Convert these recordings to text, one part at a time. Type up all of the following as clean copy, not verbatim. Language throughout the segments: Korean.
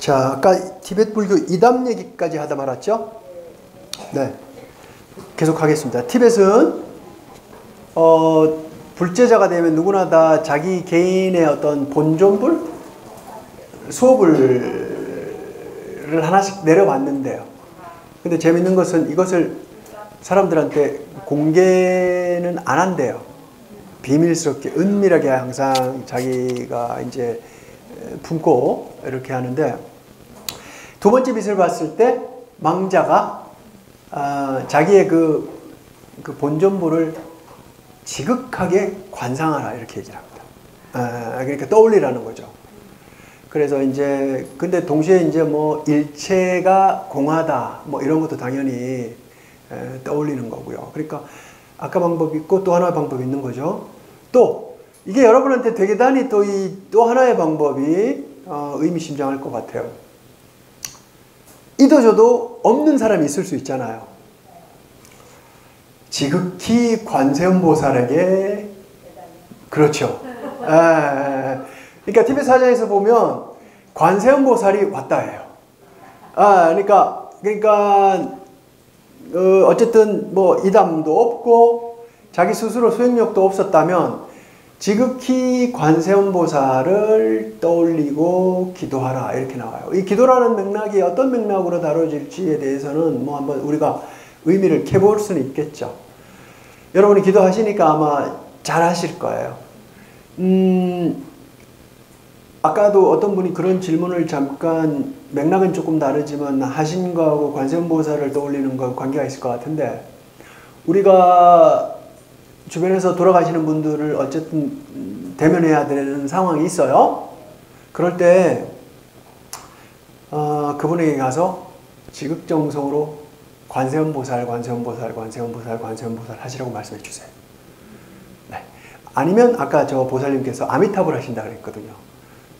자, 아까 티베트 불교 이담 얘기까지 하다 말았죠? 네. 계속 하겠습니다. 티벳은, 불제자가 되면 누구나 다 자기 개인의 어떤 본존불? 수업을 하나씩 내려봤는데요. 근데 재밌는 것은 이것을 사람들한테 공개는 안 한대요. 비밀스럽게, 은밀하게 항상 자기가 이제 품고 이렇게 하는데, 두 번째 빛을 봤을 때 망자가 자기의 그 본존부를 지극하게 관상하라 이렇게 얘기를 합니다. 그러니까 떠올리라는 거죠. 그래서 이제 근데 동시에 이제 뭐 일체가 공하다 뭐 이런 것도 당연히 떠올리는 거고요. 그러니까 아까 방법이 있고 또 하나의 방법이 있는 거죠. 또 이게 여러분한테 되게 단히 또 하나의 방법이 의미심장할 것 같아요. 이도저도 없는 사람이 있을 수 있잖아요. 지극히 관세음보살에게, 그렇죠. 그러니까 티베트 사자에서 보면 관세음보살이 왔다 해요. 그러니까 어쨌든 뭐 이담도 없고 자기 스스로 수행력도 없었다면 지극히 관세음보살을 떠올리고 기도하라 이렇게 나와요. 이 기도라는 맥락이 어떤 맥락으로 다뤄질지에 대해서는 뭐 한번 우리가 의미를 캐볼 수는 있겠죠. 여러분이 기도하시니까 아마 잘 하실 거예요. 아까도 어떤 분이 그런 질문을 잠깐, 맥락은 조금 다르지만 하신 거하고 관세음보살을 떠올리는 거 관계가 있을 것 같은데, 우리가 주변에서 돌아가시는 분들을 어쨌든 대면해야 되는 상황이 있어요. 그럴 때 그분에게 가서 지극정성으로 관세음보살 하시라고 말씀해 주세요. 네. 아니면 아까 저 보살님께서 아미타불 하신다 그랬거든요.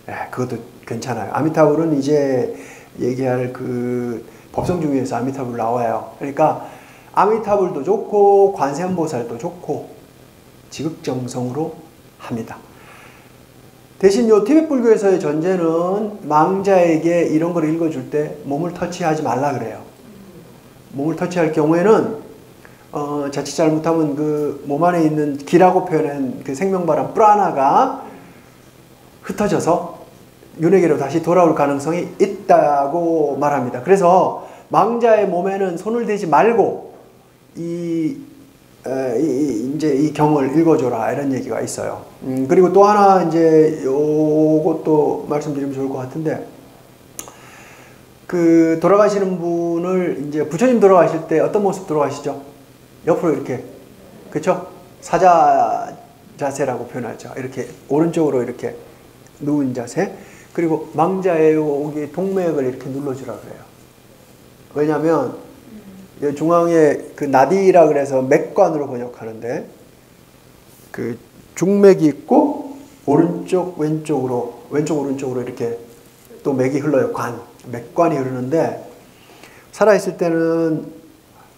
네, 그것도 괜찮아요. 아미타불은 이제 얘기할 그 법성 중에서 아미타불 나와요. 그러니까 아미타불도 좋고 관세음보살도 좋고 지극정성으로 합니다. 대신 요 티베트 불교에서의 전제는 망자에게 이런 걸 읽어줄 때 몸을 터치하지 말라 그래요. 몸을 터치할 경우에는 자칫 잘못하면 그 몸 안에 있는 기라고 표현한 그 생명바람 프라나가 흩어져서 윤회계로 다시 돌아올 가능성이 있다고 말합니다. 그래서 망자의 몸에는 손을 대지 말고 이제 이 경을 읽어줘라 이런 얘기가 있어요. 그리고 또 하나 이제 요것도 말씀드리면 좋을 것 같은데, 그 돌아가시는 분을 이제 부처님 돌아가실 때 어떤 모습 돌아가시죠? 옆으로 이렇게, 그렇죠? 사자 자세라고 표현하죠. 이렇게 오른쪽으로 이렇게 누운 자세. 그리고 망자의 여기 동맥을 이렇게 눌러주라 그래요. 왜냐하면 중앙에 그 나디라 그래서 맥관으로 번역하는데, 그 중맥이 있고 오른쪽 왼쪽 오른쪽으로 이렇게 또 맥이 흘러요. 맥관이 흐르는데, 살아있을 때는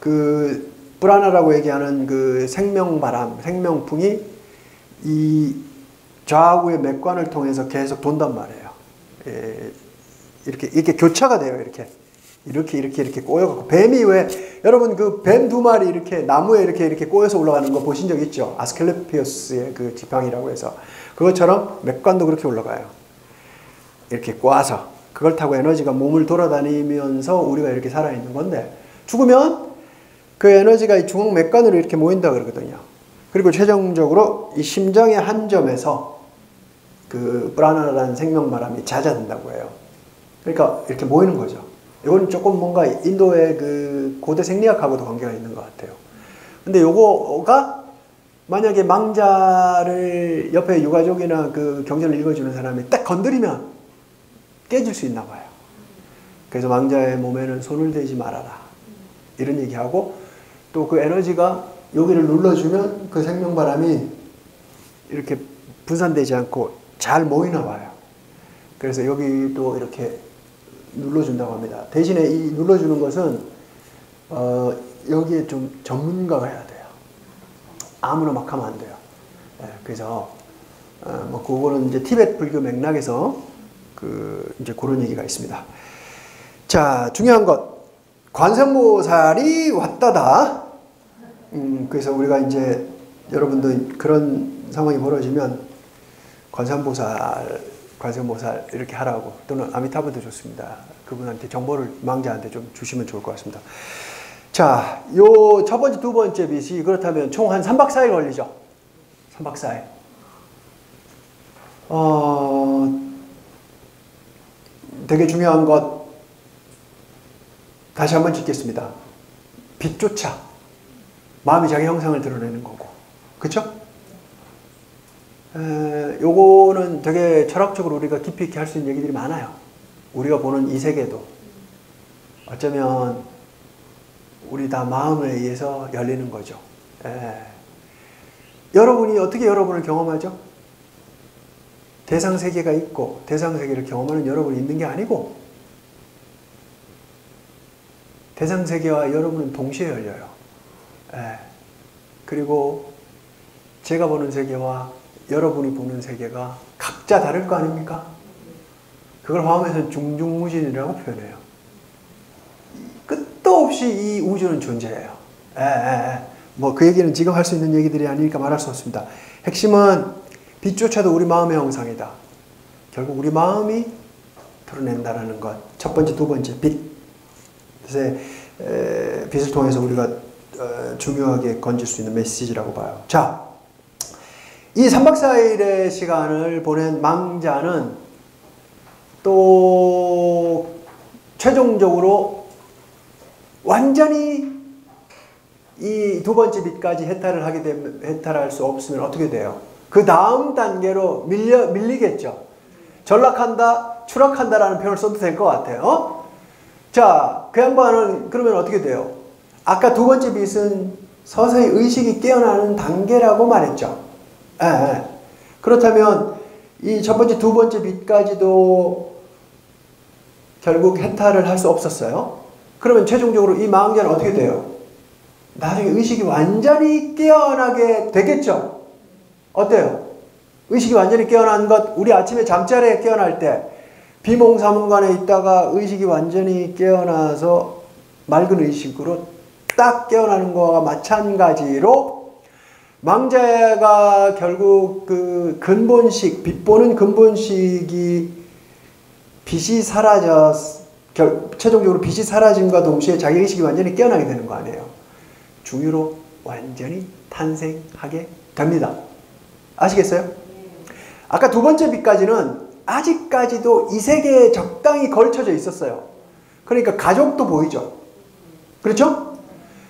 그 프라나라고 얘기하는 그 생명바람, 생명풍이 이 좌우의 맥관을 통해서 계속 돈단 말이에요. 이렇게 교차가 돼요. 이렇게 꼬여갖고, 뱀이 왜 여러분 그 뱀 두 마리 이렇게 나무에 이렇게 꼬여서 올라가는 거 보신 적 있죠? 아스클레피어스의 그 지팡이라고 해서 그것처럼 맥관도 그렇게 올라가요. 이렇게 꼬아서 그걸 타고 에너지가 몸을 돌아다니면서 우리가 이렇게 살아있는 건데, 죽으면 그 에너지가 이 중앙 맥관으로 이렇게 모인다 그러거든요. 그리고 최종적으로 이 심장의 한 점에서 그 프라나라는 생명바람이 잦아든다고 해요. 그러니까 이렇게 모이는 거죠. 이건 조금 뭔가 인도의 그 고대 생리학하고도 관계가 있는 것 같아요. 근데 요거가 만약에 망자를 옆에 유가족이나 그 경전을 읽어주는 사람이 딱 건드리면 깨질 수 있나 봐요. 그래서 망자의 몸에는 손을 대지 말아라 이런 얘기하고, 또 그 에너지가 여기를 눌러주면 그 생명바람이 이렇게 분산되지 않고 잘 모이나 봐요. 그래서 여기도 이렇게 눌러준다고 합니다. 대신에 이 눌러주는 것은 여기에 좀 전문가가 해야 돼요. 아무나 막 하면 안 돼요. 그래서 뭐 그거는 이제 티베트 불교 맥락에서 이제 그런 얘기가 있습니다. 자, 중요한 것. 관세음보살이 왔다다. 그래서 우리가 이제 여러분들 그런 상황이 벌어지면 관세음보살 이렇게 하라고, 또는 아미타불도 좋습니다. 그분한테 정보를 망자한테 좀 주시면 좋을 것 같습니다. 자, 요 첫 번째, 두 번째 빛이 그렇다면 총 한 3박 4일 걸리죠. 3박 4일. 되게 중요한 것 다시 한번 짚겠습니다. 빛조차 마음이 자기 형상을 드러내는 거고, 그쵸? 요거는 되게 철학적으로 우리가 깊이 있게 할 수 있는 얘기들이 많아요. 우리가 보는 이 세계도 어쩌면 우리 다 마음에 의해서 열리는 거죠. 여러분이 어떻게 여러분을 경험하죠? 대상세계가 있고 대상세계를 경험하는 여러분이 있는 게 아니고 대상세계와 여러분은 동시에 열려요. 그리고 제가 보는 세계와 여러분이 보는 세계가 각자 다를 거 아닙니까? 그걸 화엄에서는 중중무진이라고 표현해요. 끝도 없이 이 우주는 존재해요. 뭐 그 얘기는 지금 할 수 있는 얘기들이 아니니까 말할 수 없습니다. 핵심은 빛조차도 우리 마음의 형상이다. 결국 우리 마음이 드러낸다라는 것. 첫 번째, 두 번째 빛. 그래서 빛을 통해서 우리가 중요하게 건질 수 있는 메시지라고 봐요. 자, 이 3박 4일의 시간을 보낸 망자는 또 최종적으로 완전히 이 두 번째 빛까지 해탈할 수 없으면 어떻게 돼요? 그 다음 단계로 밀리겠죠. 전락한다, 추락한다라는 표현을 써도 될 것 같아요. 자, 그 양반은 그러면 어떻게 돼요? 아까 두 번째 빛은 서서히 의식이 깨어나는 단계라고 말했죠. 그렇다면 이 첫 번째, 두 번째 빛까지도 결국 해탈을 할 수 없었어요. 그러면 최종적으로 이 망자는 어떻게 돼요? 나중에 의식이 완전히 깨어나게 되겠죠? 어때요? 의식이 완전히 깨어난 것, 우리 아침에 잠자리에 깨어날 때 비몽사몽간에 있다가 의식이 완전히 깨어나서 맑은 의식으로 딱 깨어나는 거와 마찬가지로 망자가 결국 그 근본식, 빛 보는 근본식이 빛이 최종적으로 빛이 사라짐과 동시에 자기 의식이 완전히 깨어나게 되는 거 아니에요. 중유로 완전히 탄생하게 됩니다. 아시겠어요? 아까 두 번째 빛까지는 아직까지도 이 세계에 적당히 걸쳐져 있었어요. 그러니까 가족도 보이죠. 그렇죠?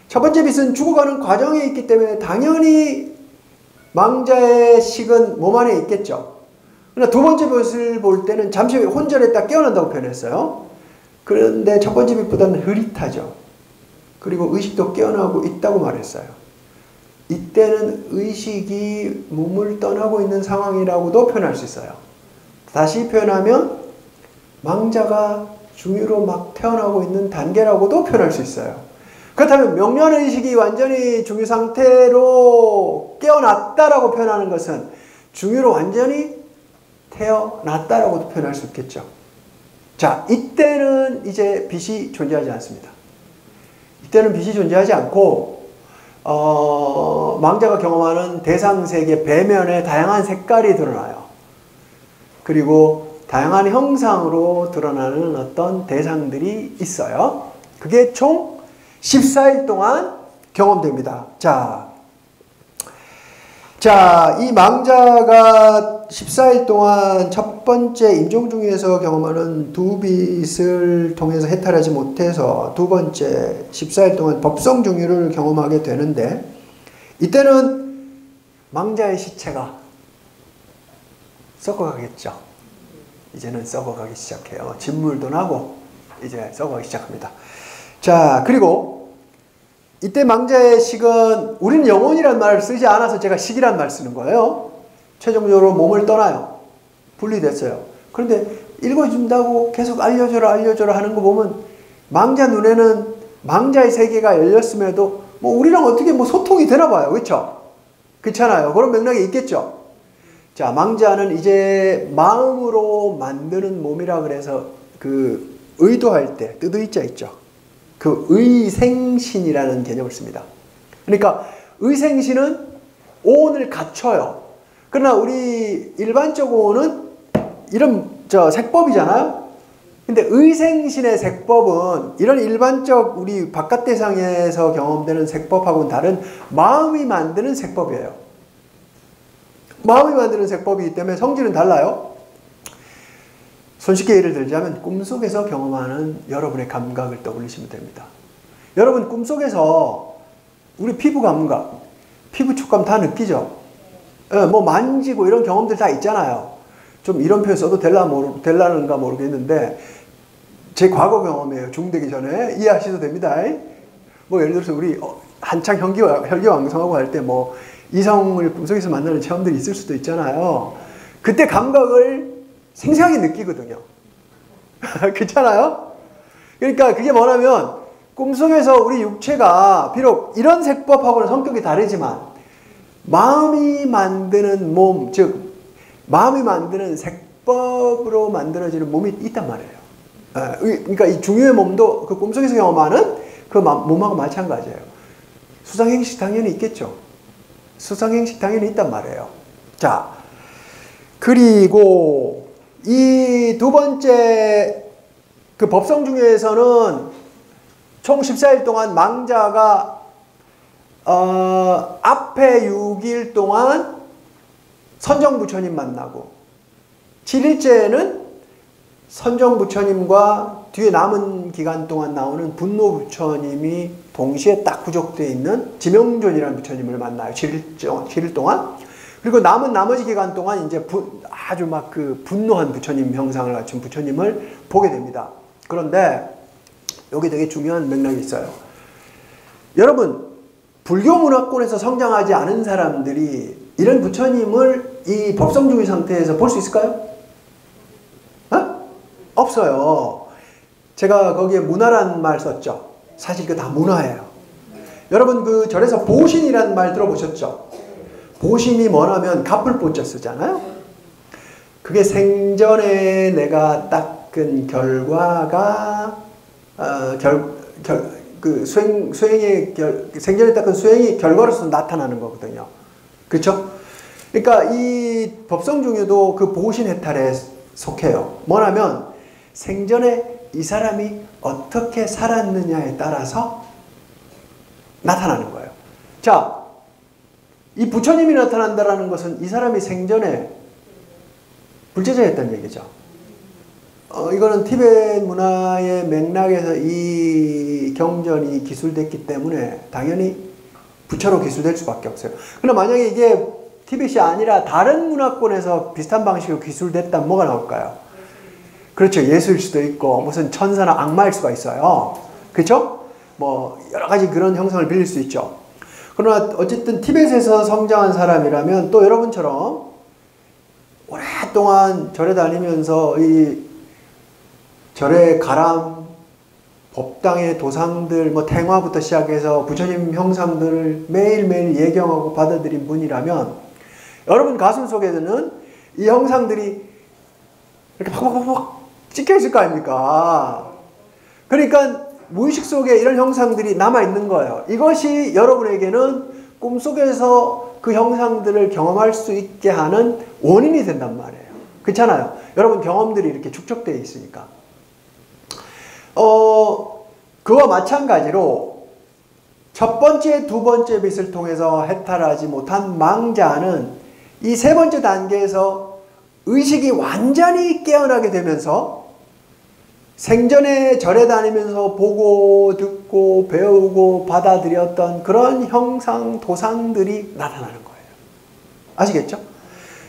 첫 번째 빛은 죽어가는 과정에 있기 때문에 당연히 망자의 식은 몸 안에 있겠죠. 그러나 두 번째 빛을 볼 때는 잠시 혼절했다 깨어난다고 표현했어요. 그런데 첫 번째 빛보다는 흐릿하죠. 그리고 의식도 깨어나고 있다고 말했어요. 이때는 의식이 몸을 떠나고 있는 상황이라고도 표현할 수 있어요. 다시 표현하면 망자가 중유로 막 태어나고 있는 단계라고도 표현할 수 있어요. 그렇다면 명륜의식이 완전히 중유 상태로 깨어났다라고 표현하는 것은 중유로 완전히 태어났다라고도 표현할 수 있겠죠. 자, 이때는 이제 빛이 존재하지 않습니다. 이때는 빛이 존재하지 않고 망자가 경험하는 대상세계 배면에 다양한 색깔이 드러나요. 그리고 다양한 형상으로 드러나는 어떤 대상들이 있어요. 그게 총 14일 동안 경험됩니다. 자, 이 망자가 14일 동안 첫 번째 임종중에서 경험하는 두 빛을 통해서 해탈하지 못해서 두 번째 14일 동안 법성중유를 경험하게 되는데, 이때는 망자의 시체가 썩어가겠죠. 이제는 썩어가기 시작해요. 진물도 나고 이제 썩어가기 시작합니다. 자, 그리고 이때 망자의 식은, 우리는 영혼이란 말을 쓰지 않아서 제가 식이란 말 쓰는 거예요. 최종적으로 몸을 떠나요. 분리됐어요. 그런데 읽어준다고 계속 알려줘라 하는 거 보면 망자 눈에는 망자의 세계가 열렸음에도 뭐 우리랑 어떻게 뭐 소통이 되나 봐요. 그렇죠? 그렇잖아요. 그런 맥락이 있겠죠. 자, 망자는 이제 마음으로 만드는 몸이라 그래서 그 의도할 때 뜻의자 있죠. 그 의생신이라는 개념을 씁니다. 그러니까 의생신은 오온을 갖춰요. 그러나 우리 일반적 오온은 이런 색법이잖아요. 근데 의생신의 색법은 이런 일반적 우리 바깥 대상에서 경험되는 색법하고는 다른 마음이 만드는 색법이에요. 마음이 만드는 색법이기 때문에 성질은 달라요. 손쉽게 예를 들자면 꿈속에서 경험하는 여러분의 감각을 떠올리시면 됩니다. 여러분 꿈속에서 우리 피부 감각, 피부 촉감 다 느끼죠? 뭐 만지고 이런 경험들 다 있잖아요. 좀 이런 표현 써도 될라는가 모르겠는데 제 과거 경험이에요. 중되기 전에 이해하셔도 됩니다. 뭐 예를 들어서 우리 한창 혈기왕성하고 할 때 뭐 이성을 꿈속에서 만나는 체험들이 있을 수도 있잖아요. 그때 감각을 생생하게 느끼거든요. 그렇잖아요? 그러니까 그게 뭐냐면 꿈속에서 우리 육체가 비록 이런 색법하고는 성격이 다르지만 마음이 만드는 몸, 즉 마음이 만드는 색법으로 만들어지는 몸이 있단 말이에요. 그러니까 이 중유의 몸도 그 꿈속에서 경험하는 그 몸하고 마찬가지예요. 수상행식 당연히 있겠죠. 수상행식 당연히 있단 말이에요. 자, 그리고 이 두 번째 그 법성중에서는 총 14일 동안 망자가 앞에 6일 동안 선정부처님 만나고 7일째는 선정부처님과 뒤에 남은 기간 동안 나오는 분노부처님이 동시에 딱 구족되어 있는 지명존이라는 부처님을 만나요. 7일 동안. 그리고 남은 나머지 기간 동안 이제 아주 막 그 분노한 부처님 형상을 갖춘 부처님을 보게 됩니다. 그런데 여기 되게 중요한 맥락이 있어요. 여러분, 불교 문화권에서 성장하지 않은 사람들이 이런 부처님을 이 법성중의 상태에서 볼 수 있을까요? 없어요. 제가 거기에 문화란 말 썼죠. 사실 그거 다 문화예요. 여러분 그 절에서 보신이라는 말 들어보셨죠? 보신이 뭐냐면 갑불보자 쓰잖아요. 그게 생전에 내가 닦은 결과가 그 생전에 닦은 수행이 결과로서 나타나는 거거든요. 그렇죠? 그러니까 이 법성중유도 그 보신 해탈에 속해요. 뭐냐면 생전에 이 사람이 어떻게 살았느냐에 따라서 나타나는 거예요. 자, 이 부처님이 나타난다는 것은 이 사람이 생전에 불제자였다는 얘기죠. 이거는 티베트 문화의 맥락에서 이 경전이 기술됐기 때문에 당연히 부처로 기술될 수밖에 없어요. 그러나 만약에 이게 티베트이 아니라 다른 문화권에서 비슷한 방식으로 기술됐다면 뭐가 나올까요? 그렇죠. 예수일 수도 있고 무슨 천사나 악마일 수가 있어요. 그렇죠? 뭐 여러 가지 그런 형상을 빌릴 수 있죠. 그러나 어쨌든 티베트에서 성장한 사람이라면 또 여러분처럼 오랫동안 절에 다니면서 이 절의 가람, 법당의 도상들, 뭐 탱화부터 시작해서 부처님 형상들을 매일매일 예경하고 받아들인 분이라면 여러분 가슴 속에는 이 형상들이 이렇게 팍팍팍 찍혀 있을 거 아닙니까? 그러니까 무의식 속에 이런 형상들이 남아있는 거예요. 이것이 여러분에게는 꿈속에서 그 형상들을 경험할 수 있게 하는 원인이 된단 말이에요. 그렇잖아요. 여러분 경험들이 이렇게 축적되어 있으니까. 그와 마찬가지로 첫 번째, 두 번째 빛을 통해서 해탈하지 못한 망자는 이 세 번째 단계에서 의식이 완전히 깨어나게 되면서 생전에 절에 다니면서 보고 듣고 배우고 받아들였던 그런 형상, 도상들이 나타나는 거예요. 아시겠죠?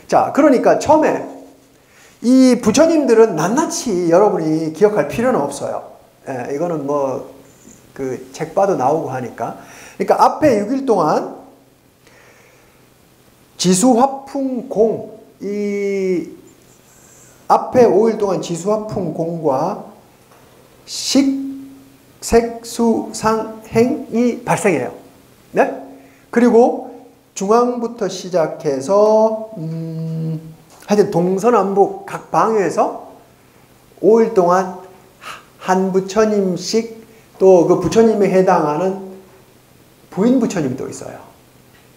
자, 그러니까 처음에 이 부처님들은 낱낱이 여러분이 기억할 필요는 없어요. 이거는 뭐 그 책 봐도 나오고 하니까. 그러니까 앞에 6일 동안 지수화풍공, 이 앞에 5일 동안 지수화풍공과 식색수상행이 발생해요. 네? 그리고 중앙부터 시작해서 하여튼 동서남북 각 방에서 5일 동안 한 부처님씩 또 그 부처님에 해당하는 부인 부처님이 또 있어요.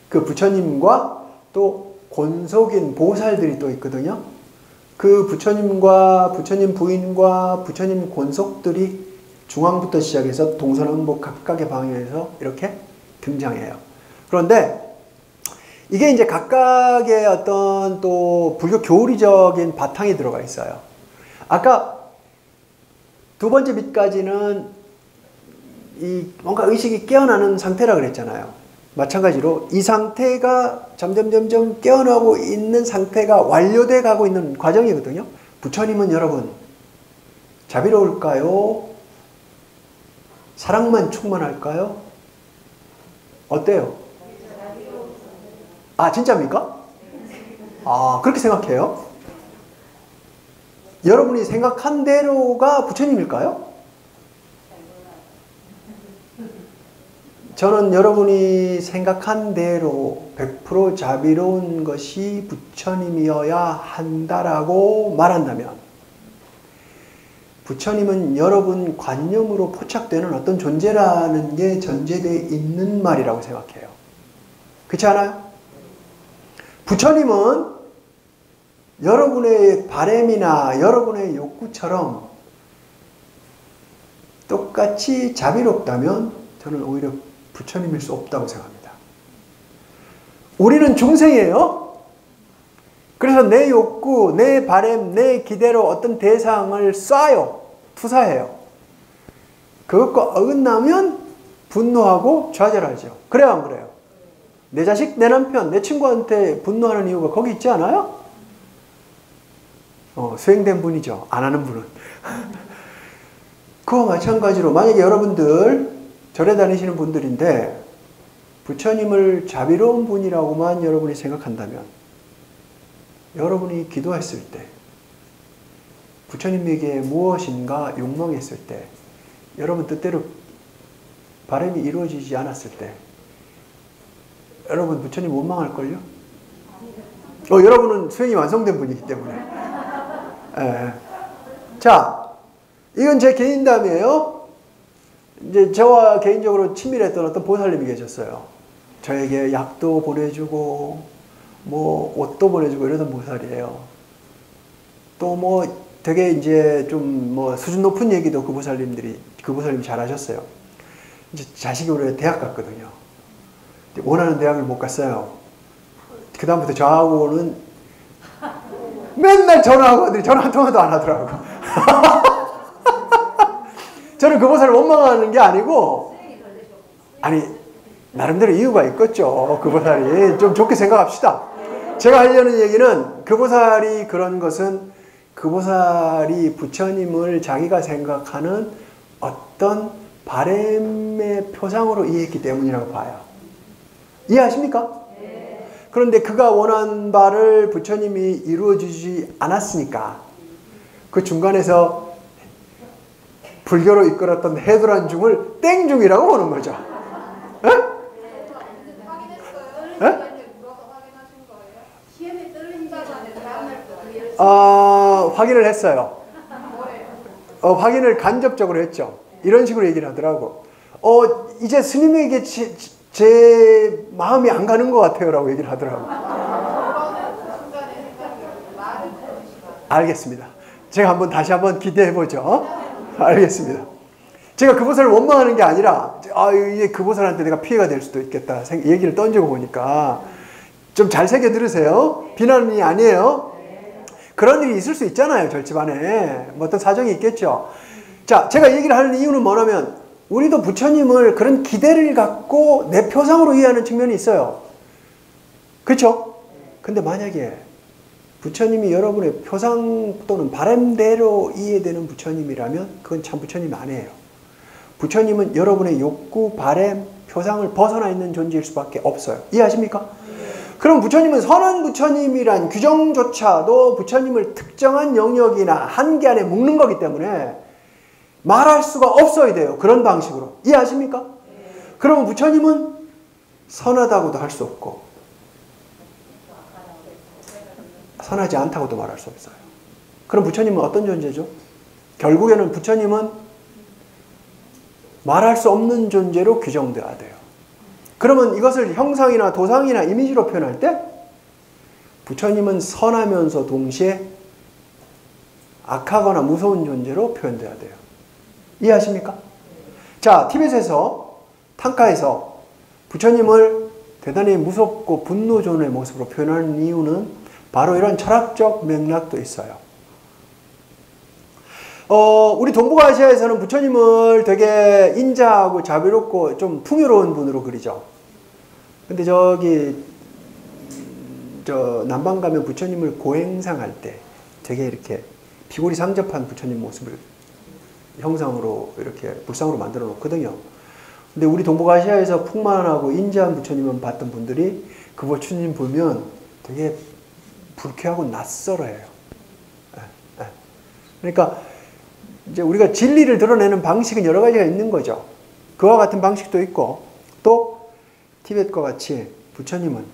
그 부처님과 또 권속인 보살들이 또 있거든요. 그 부처님과 부처님 부인과 부처님 권속들이 중앙부터 시작해서 동서남북 각각의 방에서 이렇게 등장해요. 그런데 이게 이제 각각의 어떤 또 불교 교리적인 바탕이 들어가 있어요. 아까 두 번째 빛까지는 이 뭔가 의식이 깨어나는 상태라 그랬잖아요. 마찬가지로 이 상태가 점점 깨어나고 있는 상태가 완료돼 가고 있는 과정이거든요. 부처님은 여러분 자비로울까요? 사랑만 충만할까요? 어때요? 아, 진짜입니까? 아, 그렇게 생각해요? 여러분이 생각한 대로가 부처님일까요? 저는 여러분이 생각한 대로 100% 자비로운 것이 부처님이어야 한다라고 말한다면 부처님은 여러분 관념으로 포착되는 어떤 존재라는 게 전제되어 있는 말이라고 생각해요. 그렇지 않아요? 부처님은 여러분의 바램이나 여러분의 욕구처럼 똑같이 자비롭다면 저는 오히려 부처님일 수 없다고 생각합니다. 우리는 중생이에요. 그래서 내 욕구, 내 바램, 내 기대로 어떤 대상을 쏴요. 투사해요. 그것과 어긋나면 분노하고 좌절하죠. 그래요, 안 그래요? 내 자식, 내 남편, 내 친구한테 분노하는 이유가 거기 있지 않아요? 수행된 분이죠. 안 하는 분은. 그와 마찬가지로 만약에 여러분들 절에 다니시는 분들인데 부처님을 자비로운 분이라고만 여러분이 생각한다면 여러분이 기도했을 때 부처님에게 무엇인가 욕망했을 때 여러분 뜻대로 바람이 이루어지지 않았을 때 여러분 부처님 원망할걸요? 여러분은 수행이 완성된 분이기 때문에. 자, 이건 제 개인담이에요. 이제 저와 개인적으로 친밀했던 어떤 보살님이 계셨어요. 저에게 약도 보내주고 뭐 옷도 보내주고 이러던 보살이에요. 또 뭐 되게 이제 좀 뭐 수준 높은 얘기도 그 보살님이 잘하셨어요. 이제 자식이 올해 대학 갔거든요. 원하는 대학을 못 갔어요. 그 다음부터 저하고는 맨날 전화하고 전화 한 통화도 안 하더라고. 저는 그 보살을 원망하는 게 아니고, 아니 나름대로 이유가 있겠죠. 그 보살이 좀 좋게 생각합시다. 제가 하려는 얘기는 그 보살이 그런 것은 그 보살이 부처님을 자기가 생각하는 어떤 바램의 표상으로 이해했기 때문이라고 봐요. 이해하십니까? 네. 그런데 그가 원한 바를 부처님이 이루어주지 않았으니까 그 중간에서 불교로 이끌었던 해도란중을 땡중이라고 보는 거죠. 에? 에? 확인을 했어요. 확인을 간접적으로 했죠. 이런 식으로 얘기를 하더라고. 이제 스님에게 제 마음이 안 가는 것 같아요 라고 얘기를 하더라고. 알겠습니다. 제가 다시 한번 기대해보죠. 알겠습니다. 제가 그 보살을 원망하는 게 아니라 이게 그 보살한테 내가 피해가 될 수도 있겠다 얘기를 던지고 보니까 좀 잘 새겨 들으세요. 비난이 아니에요. 그런 일이 있을 수 있잖아요. 절집안에 뭐 어떤 사정이 있겠죠. 자, 제가 얘기를 하는 이유는 뭐냐면 우리도 부처님을 그런 기대를 갖고 내 표상으로 이해하는 측면이 있어요. 그렇죠? 근데 만약에 부처님이 여러분의 표상 또는 바람대로 이해되는 부처님이라면 그건 참 부처님이 아니에요. 부처님은 여러분의 욕구, 바람, 표상을 벗어나 있는 존재일 수밖에 없어요. 이해하십니까? 그럼 부처님은 선언 부처님이란 규정조차도 부처님을 특정한 영역이나 한계 안에 묶는 거기 때문에 말할 수가 없어야 돼요. 그런 방식으로. 이해하십니까? 그러면 부처님은 선하다고도 할 수 없고 선하지 않다고도 말할 수 없어요. 그럼 부처님은 어떤 존재죠? 결국에는 부처님은 말할 수 없는 존재로 규정되어야 돼요. 그러면 이것을 형상이나 도상이나 이미지로 표현할 때 부처님은 선하면서 동시에 악하거나 무서운 존재로 표현돼야 돼요. 이해하십니까? 자, 티벳에서 탕카에서 부처님을 대단히 무섭고 분노존의 모습으로 표현하는 이유는 바로 이런 철학적 맥락도 있어요. 우리 동북아시아에서는 부처님을 되게 인자하고 자비롭고 좀 풍요로운 분으로 그리죠. 근데 남방 가면 부처님을 고행상할 때 되게 이렇게 비골이 상접한 부처님 모습을 형상으로 이렇게 불상으로 만들어 놓거든요. 근데 우리 동북아시아에서 풍만하고 인자한 부처님을 봤던 분들이 그 부처님 보면 되게 불쾌하고 낯설어해요. 그러니까 이제 우리가 진리를 드러내는 방식은 여러 가지가 있는 거죠. 그와 같은 방식도 있고, 또 티벳과 같이 부처님은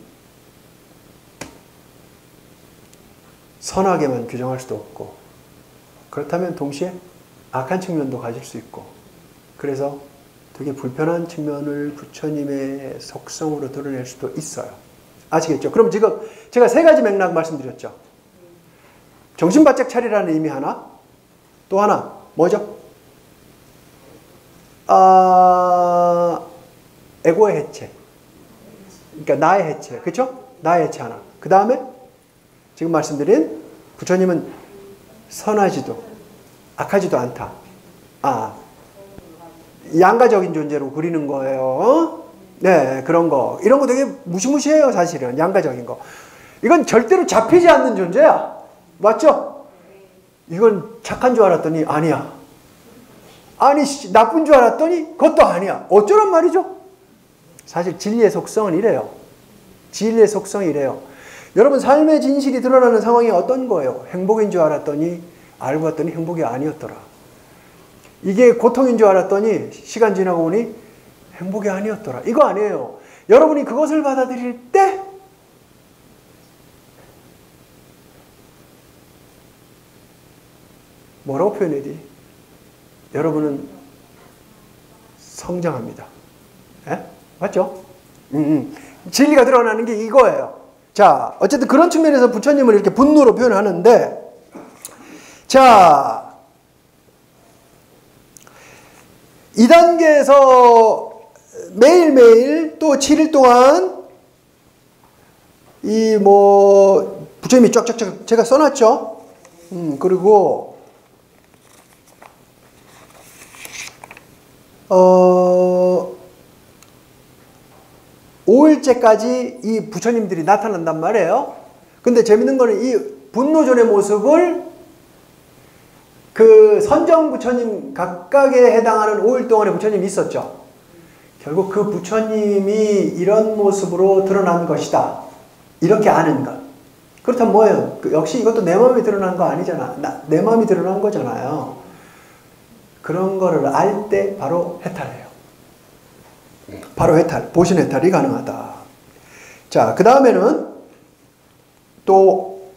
선하게만 규정할 수도 없고, 그렇다면 동시에 악한 측면도 가질 수 있고, 그래서 되게 불편한 측면을 부처님의 속성으로 드러낼 수도 있어요. 아시겠죠? 그럼 지금 제가 세 가지 맥락 말씀드렸죠. 정신 바짝 차리라는 의미 하나, 또 하나 뭐죠? 에고의 해체. 그러니까 나의 해체. 그렇죠? 나의 해체 하나. 그 다음에 지금 말씀드린 부처님은 선하지도 악하지도 않다. 양가적인 존재로 그리는 거예요. 네, 그런 거. 이런 거 되게 무시무시해요, 사실은. 양가적인 거. 이건 절대로 잡히지 않는 존재야. 맞죠? 이건 착한 줄 알았더니 아니야. 아니, 나쁜 줄 알았더니 그것도 아니야. 어쩌란 말이죠? 사실 진리의 속성은 이래요. 진리의 속성이 이래요. 여러분, 삶의 진실이 드러나는 상황이 어떤 거예요? 행복인 줄 알았더니 알고 봤더니 행복이 아니었더라. 이게 고통인 줄 알았더니 시간 지나고 보니 행복이 아니었더라. 이거 아니에요. 여러분이 그것을 받아들일 때 뭐라고 표현해야 되지? 여러분은 성장합니다. 에? 맞죠? 진리가 드러나는 게 이거예요. 자, 어쨌든 그런 측면에서 부처님을 이렇게 분노로 표현하는데, 자, 2단계에서 매일매일 또 7일 동안 부처님이 쫙쫙쫙 제가 써놨죠. 그리고 5일째까지 이 부처님들이 나타난단 말이에요. 근데 재밌는 거는 이 분노존의 모습을 그 선정 부처님 각각에 해당하는 5일 동안의 부처님이 있었죠. 결국 그 부처님이 이런 모습으로 드러난 것이다. 이렇게 아는 것. 그렇다면 뭐예요? 역시 이것도 내 마음이 드러난 거 아니잖아. 내 마음이 드러난 거잖아요. 그런 거를 알 때 바로 해탈해요. 바로 해탈, 보신 해탈이 가능하다. 자, 그 다음에는 또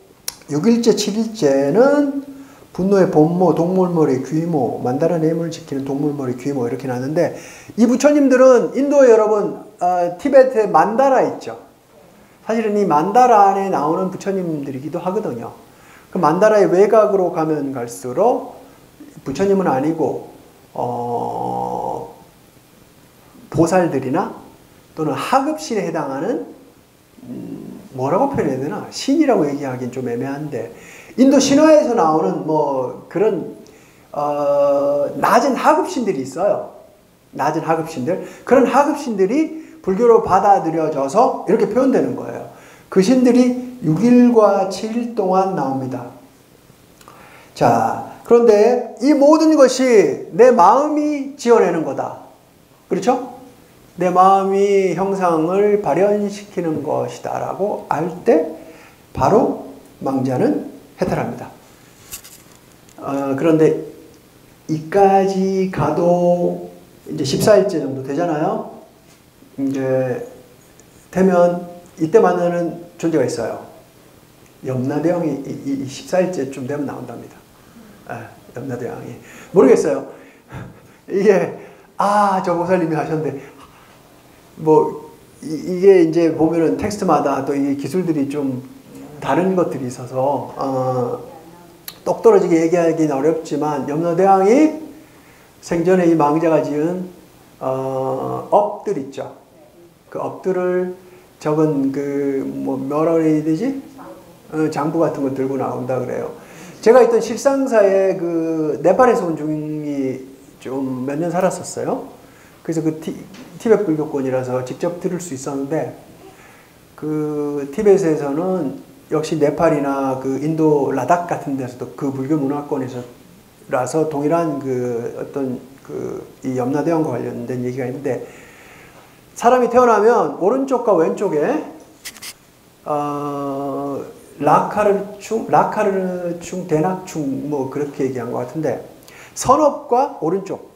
6일째, 7일째는 분노의 본모, 동물머리, 귀모, 만다라 네임을 지키는 동물머리, 귀모 이렇게 나는데, 이 부처님들은 인도에 여러분 티베트에 만다라 있죠. 사실은 이 만다라 안에 나오는 부처님들이기도 하거든요. 그 만다라의 외곽으로 가면 갈수록 부처님은 아니고 보살들이나 또는 하급신에 해당하는 뭐라고 표현해야 되나? 신이라고 얘기하기는 좀 애매한데, 인도 신화에서 나오는 그런 낮은 하급신들이 있어요. 낮은 하급신들. 그런 하급신들이 불교로 받아들여져서 이렇게 표현되는 거예요. 그 신들이 6일과 7일 동안 나옵니다. 자, 그런데 이 모든 것이 내 마음이 지어내는 거다. 그렇죠? 내 마음이 형상을 발현시키는 것이다 라고 알 때 바로 망자는 해탈합니다. 그런데 이까지 가도 이제 14일째 정도 되잖아요. 이제 되면 이때 만나는 존재가 있어요. 염라대왕이 이 14일째쯤 되면 나온답니다. 염라대왕이. 모르겠어요. 이게, 저 보살님이 하셨는데, 이게 이제 보면은 텍스트마다 또 이 기술들이 좀 다른 것들이 있어서, 똑 떨어지게 얘기하기는 어렵지만, 염라대왕이 생전에 이 망자가 지은, 업들 있죠. 그 업들을 적은 뭐라 그래야 되지? 장부 같은 거 들고 나온다 그래요. 제가 있던 실상사에 네팔에서 온 중이 좀 몇 년 살았었어요. 그래서 티베트 불교권이라서 직접 들을 수 있었는데, 티베트에서는 역시 네팔이나 인도 라닥 같은 데서도 불교 문화권에서라서 동일한 이 염라대왕과 관련된 얘기가 있는데, 사람이 태어나면 오른쪽과 왼쪽에 라카르충, 대낙충 뭐 그렇게 얘기한 것 같은데, 선업과 오른쪽,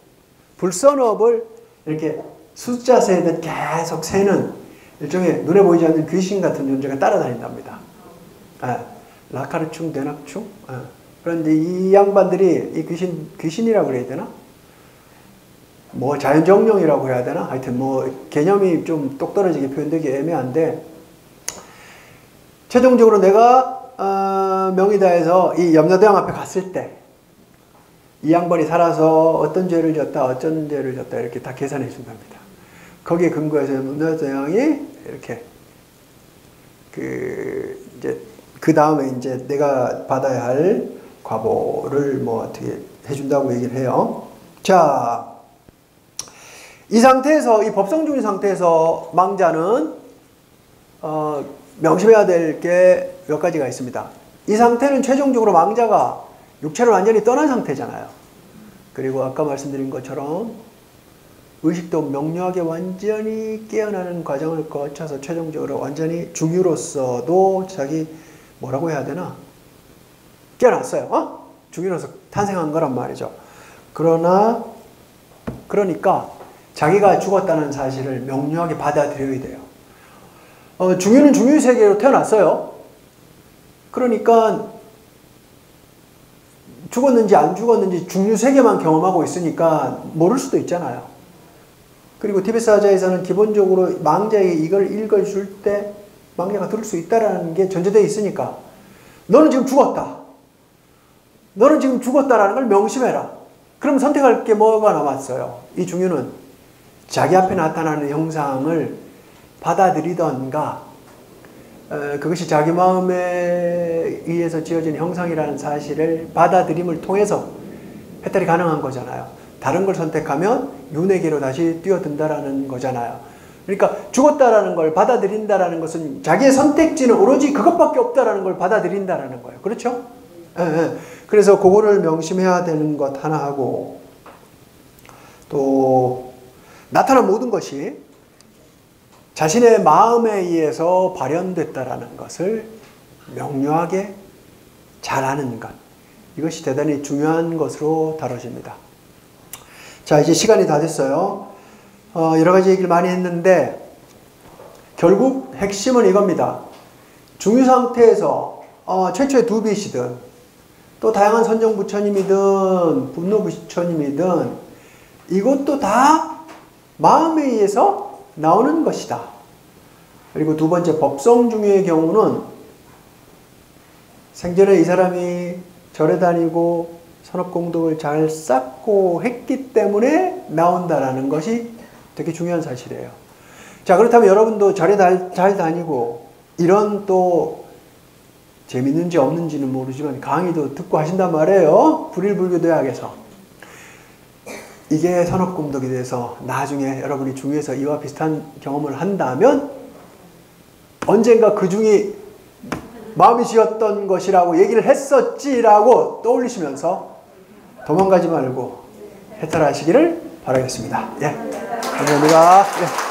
불선업을 이렇게 숫자 세듯 계속 세는 일종의 눈에 보이지 않는 귀신 같은 존재가 따라다닌답니다. 라카르충, 대낙충. 그런데 이 양반들이 이 귀신이라고 그래야 되나? 뭐 자연정령이라고 해야 되나? 하여튼 개념이 좀 똑떨어지게 표현되기 애매한데, 최종적으로 내가 명의다에서 이 염라대왕 앞에 갔을 때 이 양반이 살아서 어떤 죄를 졌다, 어떤 죄를 졌다 이렇게 다 계산해 준답니다. 거기에 근거해서 염라대왕이 이렇게 그 다음에 이제 내가 받아야 할 과보를 어떻게 해준다고 얘기를 해요. 자, 이 상태에서, 이 법성중인 상태에서 망자는 명심해야 될 게 몇 가지가 있습니다. 이 상태는 최종적으로 망자가 육체를 완전히 떠난 상태잖아요. 그리고 아까 말씀드린 것처럼 의식도 명료하게 완전히 깨어나는 과정을 거쳐서 최종적으로 완전히 중유로서도 자기 뭐라고 해야 되나? 깨어났어요. 중유로서 탄생한 거란 말이죠. 그러니까 자기가 죽었다는 사실을 명료하게 받아들여야 돼요. 중유는 중유 세계로 태어났어요. 그러니까 죽었는지 안 죽었는지 중유 세계만 경험하고 있으니까 모를 수도 있잖아요. 그리고 티베트 사자에서는 기본적으로 망자에게 이걸 읽어줄 때 망자가 들을 수 있다는 게 전제되어 있으니까, 너는 지금 죽었다. 너는 지금 죽었다라는 걸 명심해라. 그럼 선택할 게 뭐가 남았어요? 이 중유는 자기 앞에 나타나는 형상을 받아들이던가, 그것이 자기 마음에 의해서 지어진 형상이라는 사실을 받아들임을 통해서 해탈이 가능한 거잖아요. 다른 걸 선택하면 윤회계로 다시 뛰어든다라는 거잖아요. 그러니까 죽었다라는 걸 받아들인다라는 것은 자기의 선택지는 오로지 그것밖에 없다라는 걸 받아들인다라는 거예요. 그렇죠? 그래서 그거를 명심해야 되는 것 하나 하고, 또 나타난 모든 것이 자신의 마음에 의해서 발현됐다라는 것을 명료하게 잘 아는 것, 이것이 대단히 중요한 것으로 다뤄집니다. 자, 이제 시간이 다 됐어요. 여러 가지 얘기를 많이 했는데 결국 핵심은 이겁니다. 중유 상태에서 최초의 두빛이든 또 다양한 선정부처님이든 분노부처님이든 이것도 다 마음에 의해서 나오는 것이다. 그리고 두 번째, 법성중유의 경우는 생전에 이 사람이 절에 다니고 선업공덕을 잘 쌓고 했기 때문에 나온다라는 것이 되게 중요한 사실이에요. 자, 그렇다면 여러분도 절에 잘 다니고 이런 또 재밌는지 없는지는 모르지만 강의도 듣고 하신단 말이에요. 불일불교대학에서. 이게 선업공덕이 돼서 나중에 여러분이 중에서 이와 비슷한 경험을 한다면 언젠가 그 중이 마음이 지었던 것이라고 얘기를 했었지라고 떠올리시면서 도망가지 말고 해탈하시기를 바라겠습니다. 예, 감사합니다. 예.